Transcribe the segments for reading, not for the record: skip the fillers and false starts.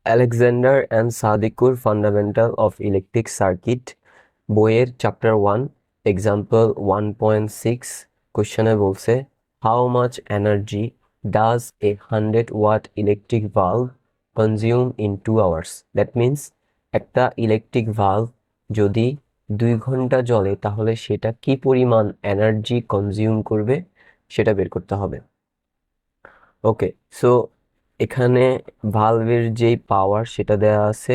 Alexander and সাদিকুর fundamental of electric circuit বইয়ের chapter 1 example 1.6 কোশ্চেনে বলছে how much energy does a 100 watt electric ভালভ consume in 2 hours. That means একটা electric ভালভ যদি 2 ঘন্টা জ্বলে তাহলে সেটা কি পরিমাণ এনার্জি কনজিউম করবে সেটা বের করতে হবে। ওকে, সো এখানে ভালভের যেই পাওয়ার সেটা দেয়া আছে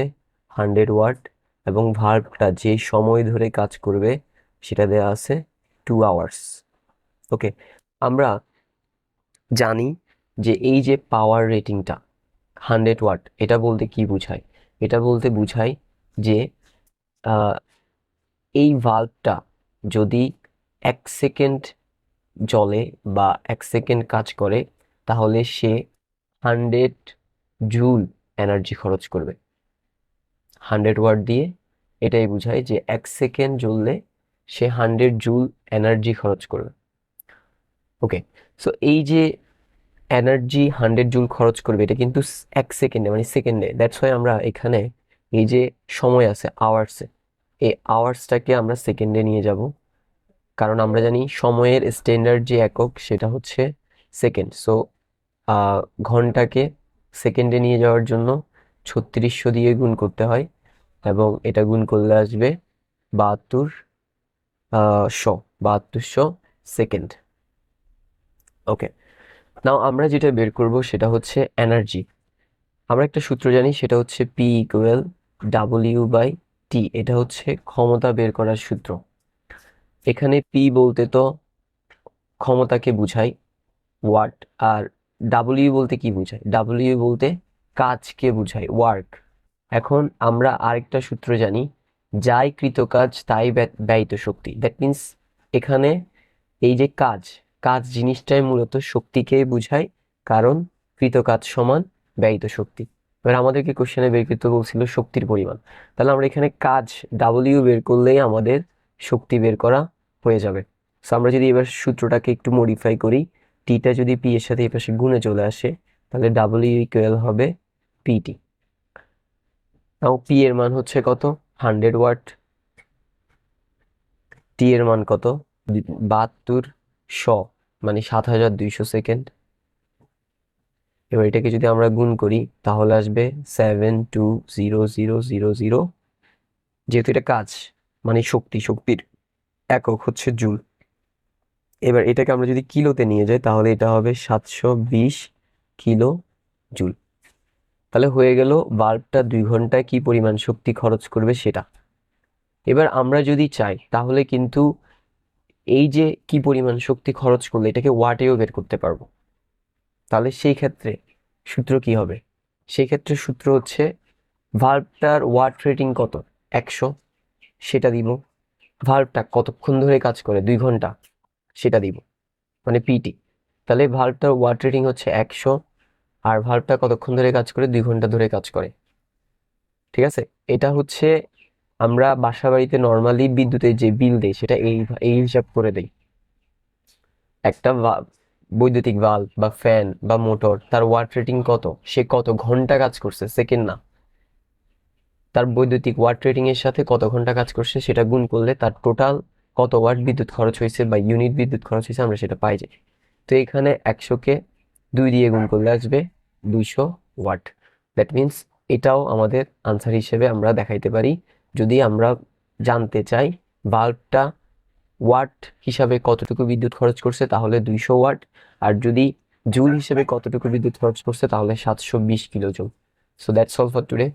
100 ওয়াট এবং ভালভটা যে সময় ধরে কাজ করবে সেটা দেয়া আছে 2 আওয়ার্স। ওকে, আমরা জানি যে এই যে পাওয়ার রেটিংটা 100 ওয়াট, এটা বলতে কি বোঝায়? এটা বলতে বোঝায় যে আহ, এই ভালভটা যদি 1 সেকেন্ড জ্বলে বা 1 সেকেন্ড কাজ করে তাহলে সে 100 জুল এনার্জি খরচ করবে। 100 ওয়াট দিয়ে এটাই বোঝায় যে 1 সেকেন্ড জ্বললে সে 100 জুল এনার্জি খরচ করবে। ওকে, সো এই যে এনার্জি 100 জুল খরচ করবে এটা কিন্তু 1 সেকেন্ডে মানে সেকেন্ডে। দ্যাটস ওয়াই আমরা এখানে এই যে সময় আছে আওয়ার্সে, এই আওয়ার্সটাকে আমরা সেকেন্ডে নিয়ে যাব, কারণ আমরা জানি সময়ের স্ট্যান্ডার্ড যে একক সেটা হচ্ছে সেকেন্ড। সো ঘন্টাকে সেকেন্ডে নিয়ে যাওয়ার জন্য 3600 দিয়ে গুণ করতে হয় এবং এটা গুণ করলে আসবে 7200 সেকেন্ড। ওকে, নাও আমরা যেটা বের করব সেটা হচ্ছে এনার্জি। আমরা একটা সূত্র জানি সেটা হচ্ছে P equal W by T. এটা হচ্ছে ক্ষমতা বের করার সূত্র। এখানে পি বলতে তো ক্ষমতাকে বুঝায় ওয়াট, আর ডাব্লিউ বলতে কি বোঝায়? ডাব্লিউ বলতে কাজকে বোঝায়, ওয়ার্ক। এখন আমরা আরেকটা সূত্র জানি, যাই কৃতকাজ তাই ব্যয়িত শক্তি। দ্যাট মিন্স এখানে এই যে কাজ, কাজ জিনিসটাই মূলত শক্তিকেই বোঝায়, কারণ কৃতকাজ সমান ব্যয়িত শক্তি। এবার আমাদেরকে কোশ্চেনে বের করতে বলছিল শক্তির পরিমাণ, তাহলে আমরা এখানে কাজ ডাব্লিউ বের করলেই আমাদের শক্তি বের করা হয়ে যাবে। সো আমরা যদি এবার সূত্রটাকে একটু মডিফাই করি, টিটা যদি পি এর সাথে এই পাশে গুণে চলে আসে তাহলে ডাব্লিউ ইকুয়াল হবে পিটি। নাও পি এর মান হচ্ছে কত? 100 ওয়াট। টি এর মান কত? 7200 মানে 7200 সেকেন্ড। এবার এটাকে যদি আমরা গুণ করি তাহলে আসবে 720000। যেহেতু এটা কাজ মানে শক্তি, শক্তির একক হচ্ছে জুল। এবার এটাকে আমরা যদি কিলোতে নিয়ে যাই তাহলে এটা হবে 720 কিলো জুল। তাহলে হয়ে গেল বাল্বটা 2 ঘন্টায় কি পরিমাণ শক্তি খরচ করবে সেটা। এবার আমরা যদি চাই তাহলে কিন্তু এই যে কি পরিমাণ শক্তি খরচ করলে এটাকে ওয়াটেও বের করতে পারবো। তাহলে সেই ক্ষেত্রে সূত্র কি হবে? সেই ক্ষেত্রে সূত্র হচ্ছে ভাল্বটার ওয়াট রেটিং কত? 100, সেটা দিব। ভাল্বটা কতক্ষণ ধরে কাজ করে? 2 ঘন্টা, সেটা দিব, মানে পিটি। তাহলে ভাল্বটার ওয়াট রেটিং হচ্ছে 100 আর ভাল্বটা কতক্ষণ ধরে কাজ করে? 2 ঘন্টা ধরে কাজ করে। ঠিক আছে, এটা হচ্ছে আমরা বাসা বাড়িতে নর্মালি বিদ্যুতের যে বিল দেই সেটা এই এই হিসাব করে দেই। একটা বৈদ্যুতিক বাল্ব বা ফ্যান বা মোটর, তার ওয়াট রেটিং কত, সে কত ঘন্টা কাজ করছে, সেকেন্ড না, তার বৈদ্যুতিক ওয়াট রেটিং এর সাথে কত ঘন্টা কাজ করছে সেটা গুণ করলে তার টোটাল কত ওয়াট বিদ্যুৎ খরচ হয়েছে বা ইউনিট বিদ্যুৎ খরচ হয়েছে আমরা সেটা পাই যাই। তো এখানে 100কে 2 দিয়ে গুণ করলে আসবে 200 ওয়াট। দ্যাট মিনস এটাও আমাদের আনসার হিসেবে আমরা দেখাইতে পারি যদি আমরা জানতে চাই বাল্বটা ওয়াট হিসাবে কতটুকু বিদ্যুৎ খরচ করছে তাহলে 200 ওয়াট, আর যদি জুল হিসেবে কতটুকু বিদ্যুৎ খরচ করছে তাহলে 720 kilo joule. So that's all for today.